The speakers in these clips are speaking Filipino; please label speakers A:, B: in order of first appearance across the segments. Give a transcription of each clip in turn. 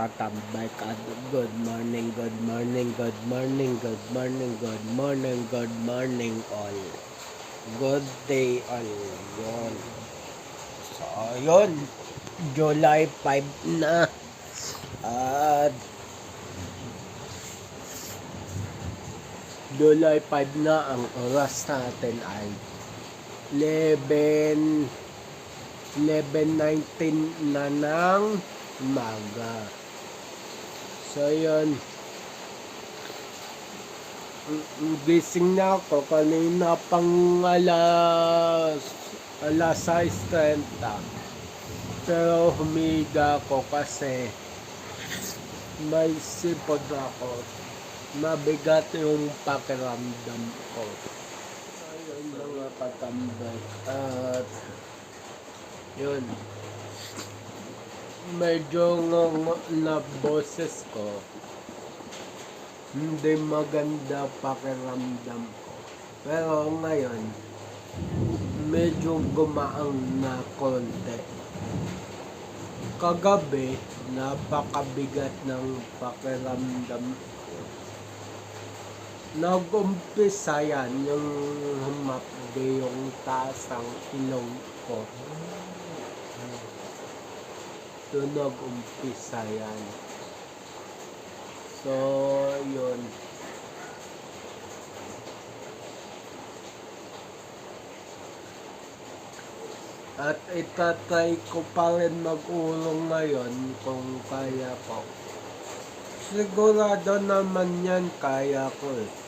A: kakambay ka. Good morning, good morning, good morning, good morning, good morning, good morning all. Good day all. Yun. So, yun. July 5 na. At July 5 na, ang oras natin ay 11:19 na ng umaga. So yun, gising na ako kanina pang alas 6:30. Pero humiga ako kasi may sipod ako. Mabigat yung pakiramdam ko. Ayun mga katambay. At yun, medyo na boses ko, hindi maganda pakiramdam ko. Pero ngayon, medyo gumaang na konti. Kagabi, napakabigat ng pakiramdam ko. Nag-umpisa yan yung humapde yung taas ng ilong ko. Doon nag-umpisa yan. So, yun. At itatry ko pa rin mag-ulong ngayon kung kaya ko. Sigurado naman yan kaya ko eh.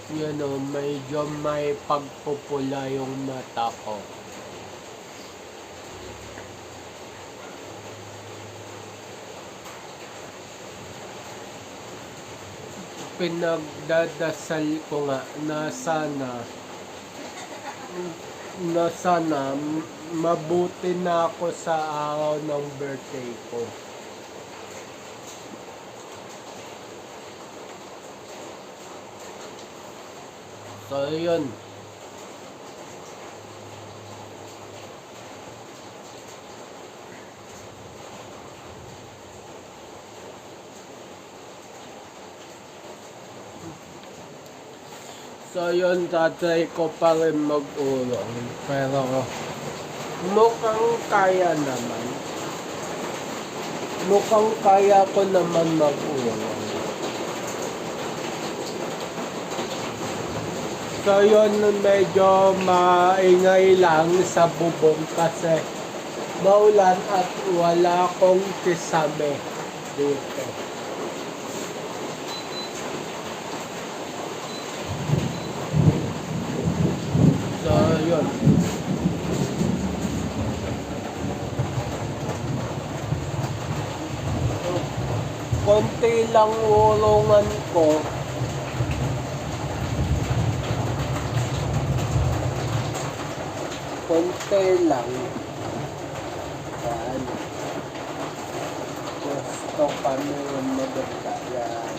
A: Yun o, medyo may pagpupula yung mata ko. Pinagdadasal ko nga na sana mabuti na ako sa araw ng birthday ko. So yun. So yun, tatry ko pa rin mag-ulong. Pero mukhang kaya naman. Mukhang kaya ko naman mag-ulong. So yun, medyo maingay lang sa bubong kasi maulan at wala akong kisame dito. So yun. Konti lang ulungan ko. Konti lang. Yan. Gusto kami yung maganda. Yan.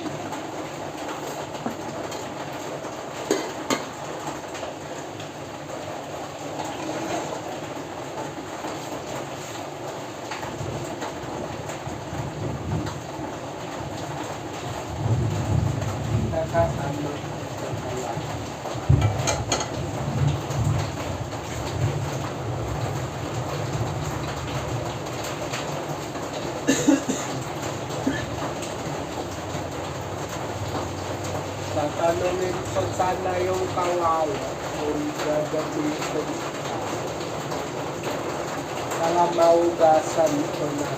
A: Ano? Tatanungin ko sana yung kawala kung gagamitin para maugasan ko na.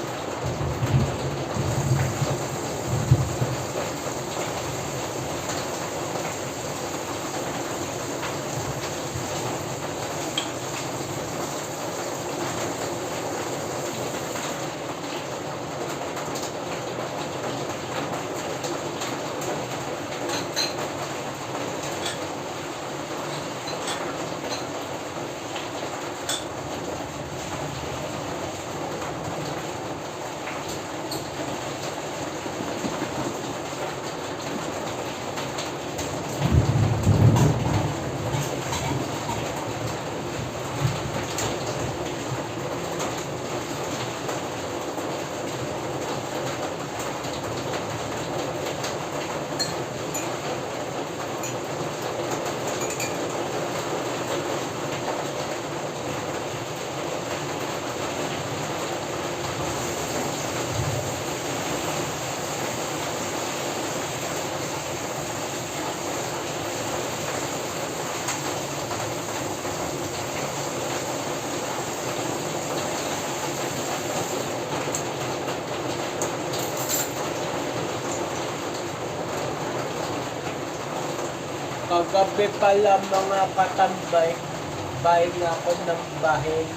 A: Gabi pala mga katambay. Bahay na ako ng bahay.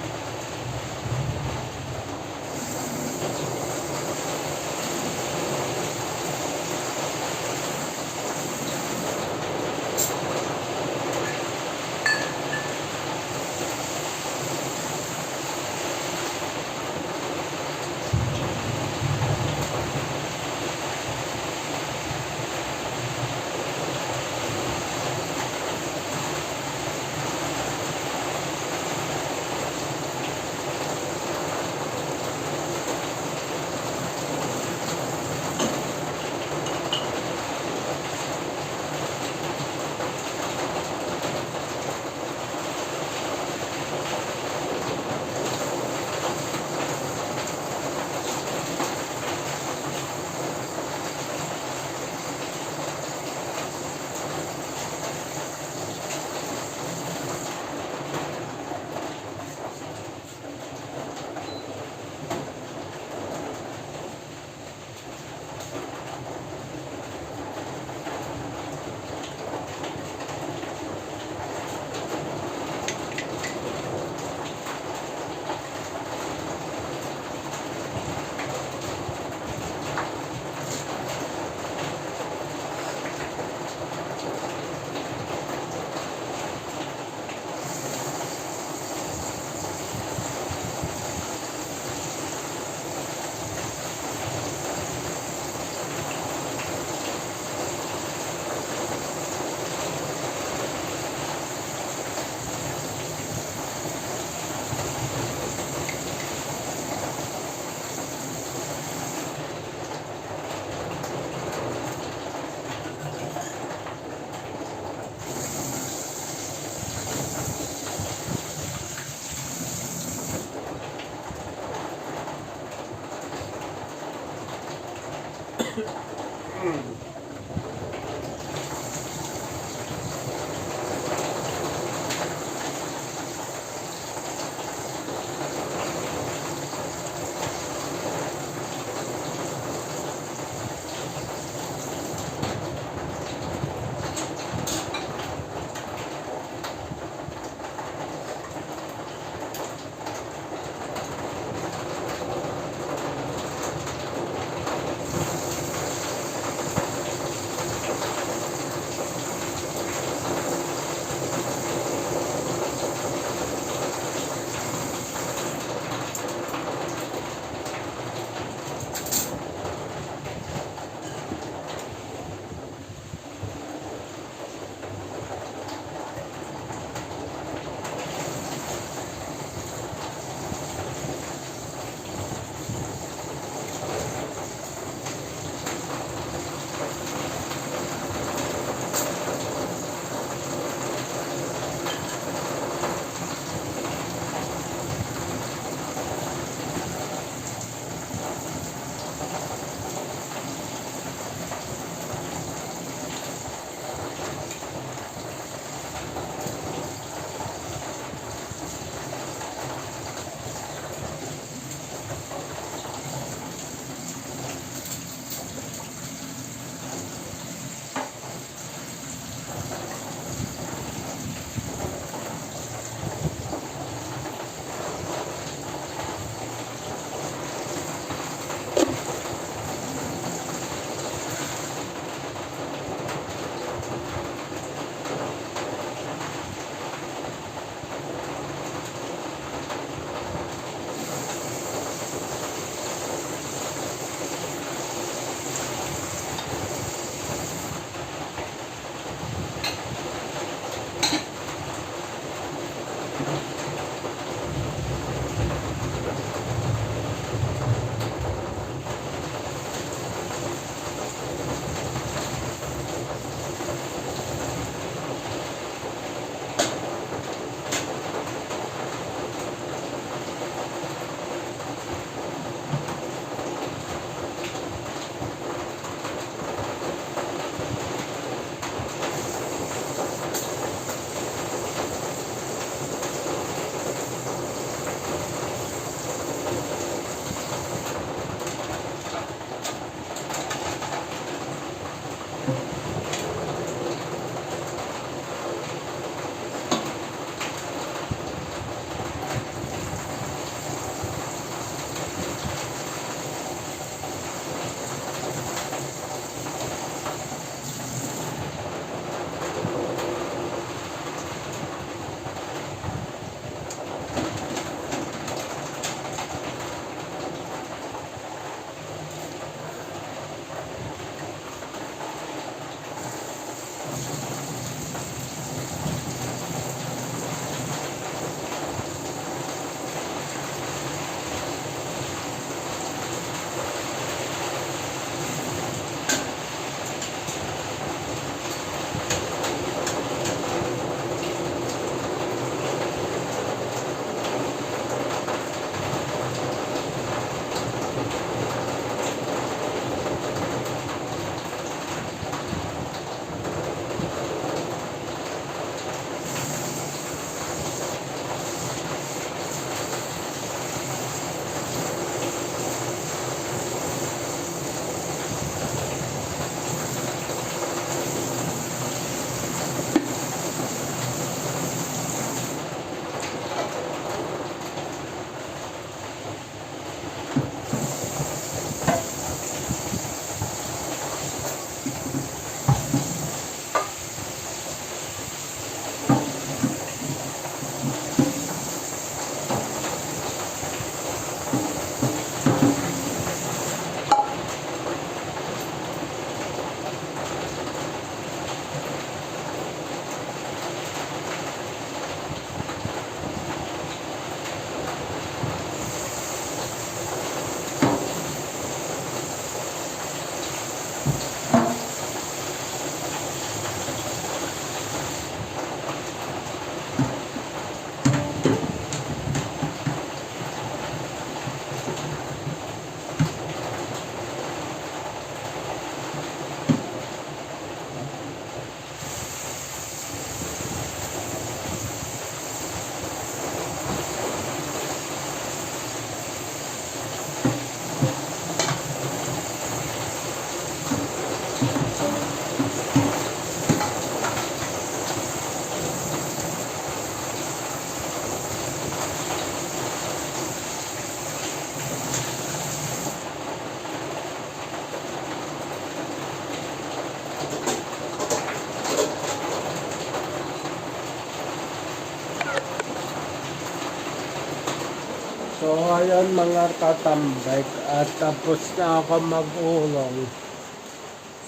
A: So ayun mga katambay, at tapos na ako mag-ulong.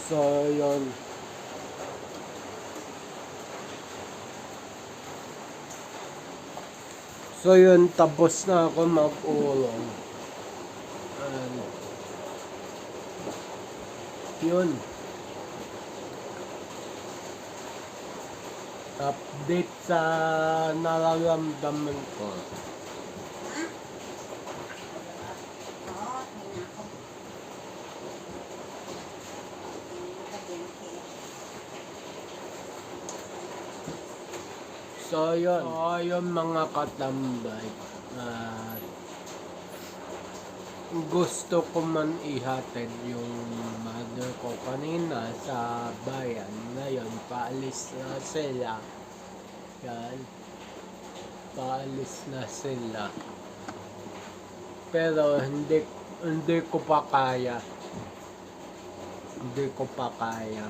A: So yun. So yun, tapos na ako mag-ulong. And yun. Update sa nararamdaman ko. So yun mga katambay. At gusto ko man ihatid yung mother ko kanina sa bayan. Ngayon, paalis na sila. Yan. Paalis na sila. Pero hindi ko pa kaya. Hindi ko pa kaya.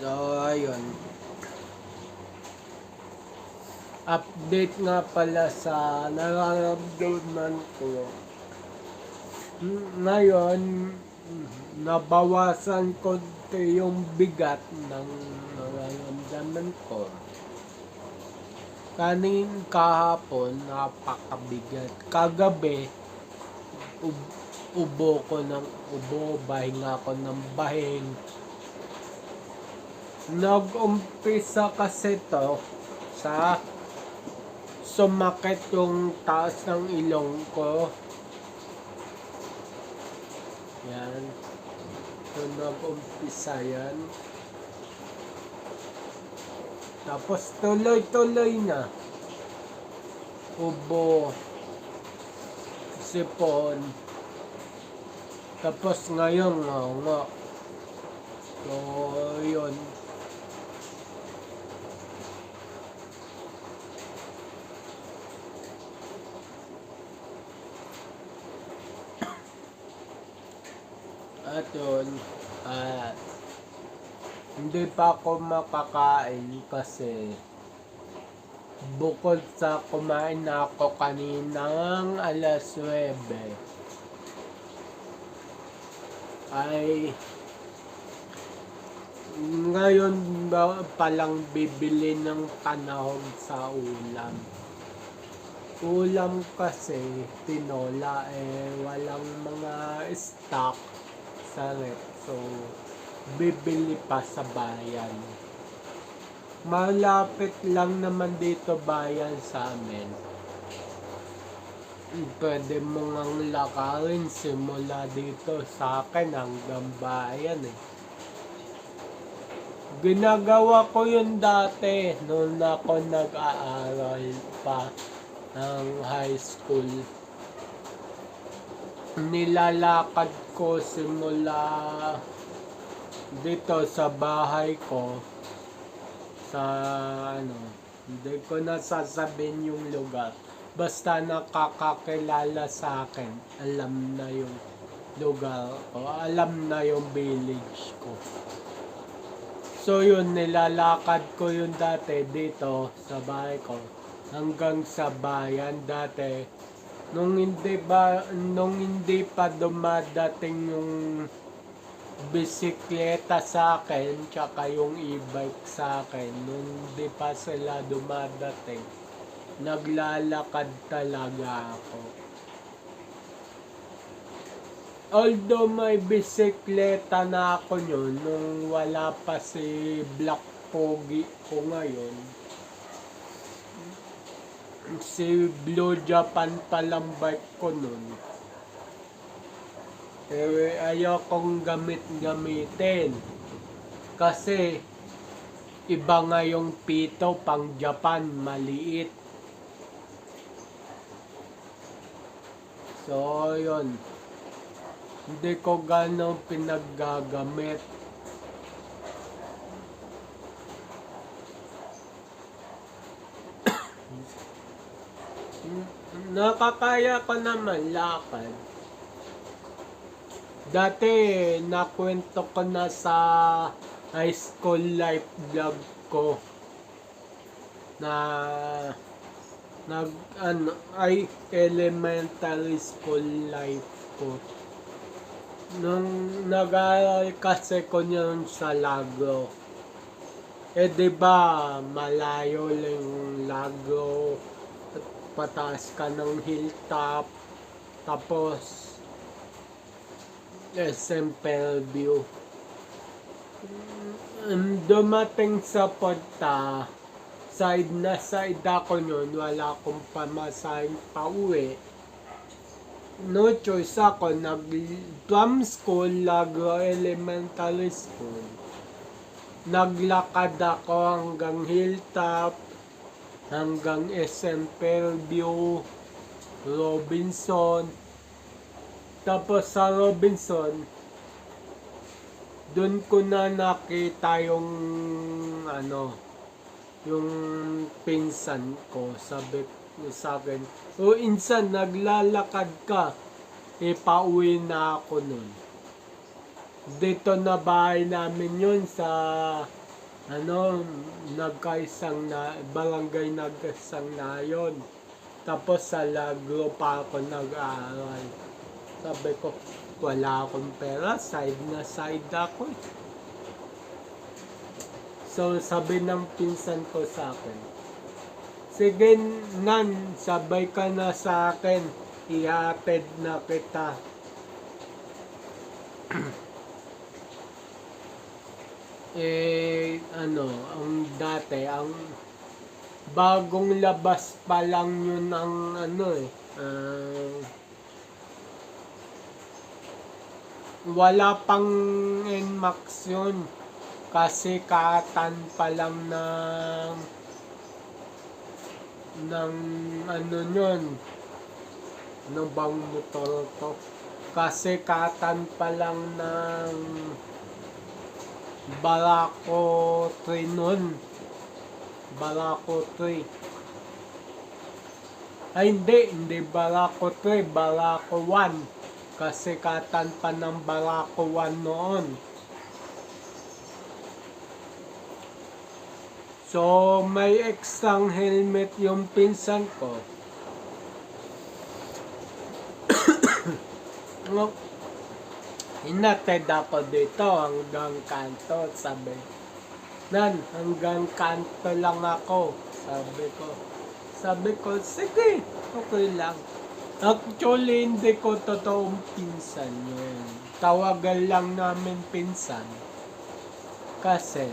A: So, ayun. Update nga pala sa nararamdaman ko. Ngayon, nabawasan konti yung bigat ng nararamdaman ko. Kahapon, napakabigat. Kagabi, ubo ko ng ubo, bahinga ko ng bahing. Nag-umpisa kasi to sa sumakit yung taas ng ilong ko. Yan. So, nag-umpisa yan. Tapos tuloy-tuloy na. Ubo. Sipon. Tapos ngayon nga. So, yun. At yun, hindi pa ako makakain kasi bukod sa kumain na ako kaninang alas 9 ay ngayon palang bibili ng panahon sa ulam. Ulam kasi tinola walang mga stock sa rep, so bibili pa sa bayan. Malapit lang naman dito bayan sa amin. Pwede mo ngang lakarin simula dito sa akin hanggang bayan Ginagawa ko yun dati noon ako nag-aaral pa ng high school. Nilalakad ko simula dito sa bahay ko sa hindi ko na sasabihin yung lugar, basta nakakakilala sa akin, alam na yung lugar ko, alam na yung village ko. So yun, nilalakad ko yun dati dito sa bahay ko hanggang sa bayan dati. Nung hindi pa dumadating yung bisikleta sa akin, tsaka yung e-bike sa akin, nung hindi pa sila dumadating, naglalakad talaga ako. Although may bisikleta na ako yun, nung wala pa si Black Pogi ko ngayon, si Blue Japan palang bike ko nun. Ayokong gamitin. Kasi iba nga yung pito pang Japan, maliit. So, yun. Hindi ko gano'ng pinaggagamit. Nakakaya ko naman lakad. Dati, nakwento ko na sa high school life vlog ko na ay elementary school life ko. Nung nag-aaral kasi ko yun sa Lagro. Diba, malayo lang yung Lagro. At pataas ka ng hilltop. Tapos, SM Fairview. Dumating sa punta, side na side ako nun, wala akong pamasahin pa uwi. No choice ako, from school, Lagro Elementary School. Naglakad ako hanggang hilltop, hanggang SM Fairview, Robinson. Tapos sa Robinson, doon ko na nakita yung yung pinsan ko. Sabi ko sa akin, insan, naglalakad ka. Pauwi na ako nun. Dito na bahay namin yun sa barangay nagkaisang na yun. Tapos sa Lagro pa ako nag-aaral. Sabi ko, wala akong pera, side na side ako. So sabi ng pinsan ko sa akin, sige nan, sabay ka na sa akin, ihatid na kita. Ang dati, ang bagong labas pa lang yun ang wala pang NMAX yun. Kasi katan pa lang ng yun. Ano bang motor to? Kasi katan pa lang ng Barako 3 nun. Barako 3. Ay hindi Barako 3, Barako 1. Kasi katan pa ng Barako 1 noon. So, may extrang helmet yung pinsan ko. Inatid ako dito hanggang kanto, sabi. Nan, hanggang kanto lang ako, sabi ko, sige, okay lang. Actually, hindi ko totoong pinsan yun. Tawagan lang namin pinsan. Kasi,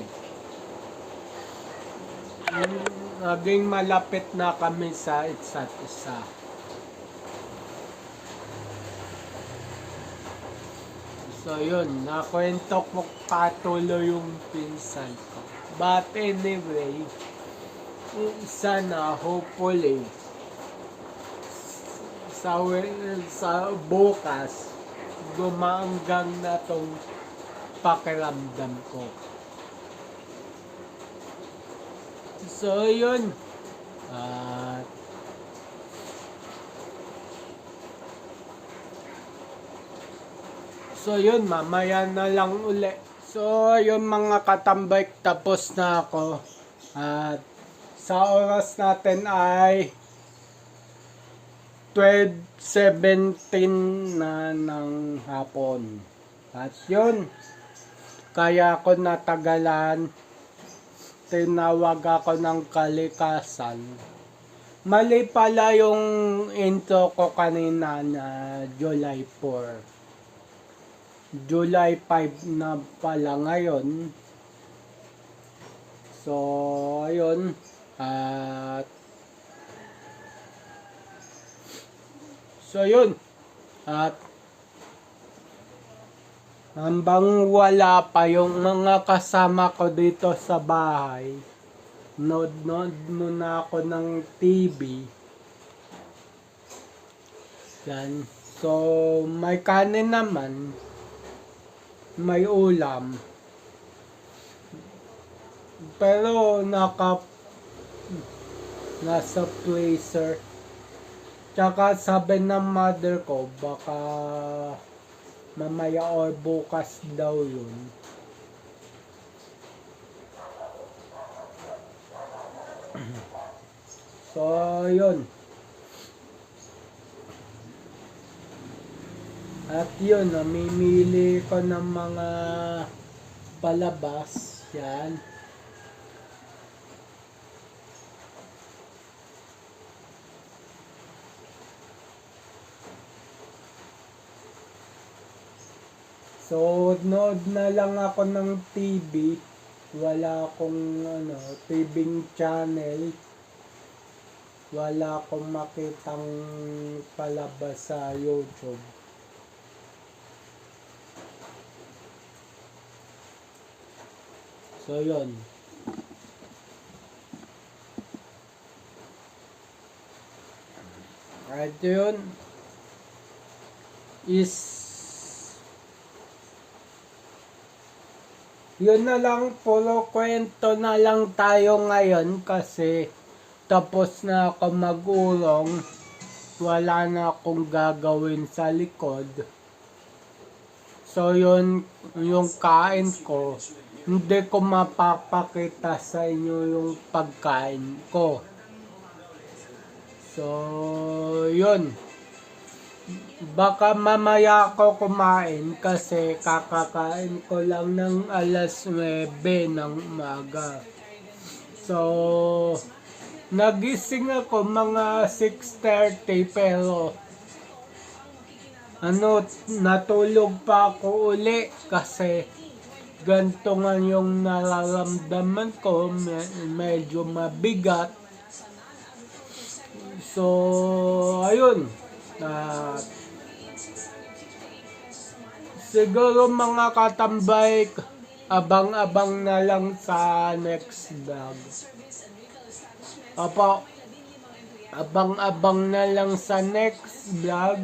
A: naging malapit na kami sa isa't isa. So yun, nakwento ko patuloy yung pinsan ko. But anyway, sana hopefully sa bukas gumaanggang na tong pakiramdam ko. So yun, mamaya na lang uli. So yun mga katambay, tapos na ako. At sa oras natin ay 12:17 na ng hapon. At yun, kaya ako natagalan. Tinawag ako ng kalikasan. Mali pala yung intro ko kanina na July 4. July 5 na pala ngayon. So, ayun. At hambang wala pa yung mga kasama ko dito sa bahay, nood muna ako ng TV. Yan. So, may kanin naman, may ulam. Pero nasa freezer. Tsaka sabi ng mother ko, baka mamaya or bukas daw yun. So, yun. At yun, namimili ko ng mga palabas. Yan. So, nood na lang ako ng TV. Wala akong TV channel. Wala akong makitang palabas sa YouTube. So, yun. At yun is yun na lang, puro kwento na lang tayo ngayon kasi tapos na ako mag-urong. Wala na akong gagawin sa likod. So yun, yung kain ko, hindi ko mapapakita sa inyo yung pagkain ko. So yun. Baka mamaya ako kumain kasi kakakain ko lang ng alas 9 ng umaga. So, nagising ako mga 6:30 pero natulog pa ako uli kasi ganito nga yung nararamdaman ko, medyo mabigat. So, ayun. Siguro mga katambay, abang-abang na lang sa next vlog. Opo, abang-abang na lang sa next vlog.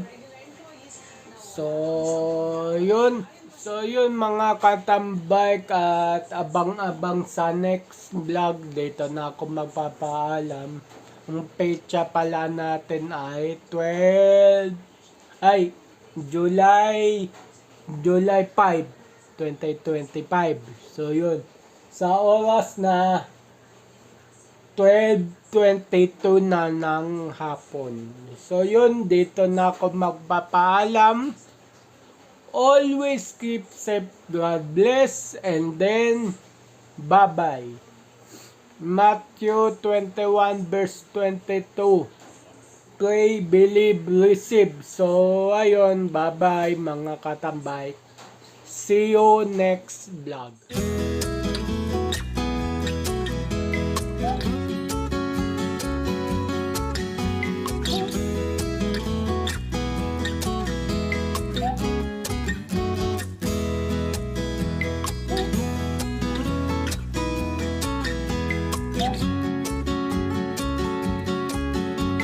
A: So, yun. So, yun mga katambay at abang-abang sa next vlog. Dito na ako magpapaalam. Ang petsa pala natin ay July 5, 2025. So, yun. Sa oras na 12:22 na ng hapon. So, yun. Dito na ako magpapaalam. Always keep safe. God bless. And then, bye-bye. Matthew 21 verse 22. Pray, believe, receive. So, ayun. Bye-bye mga katambay. See you next vlog.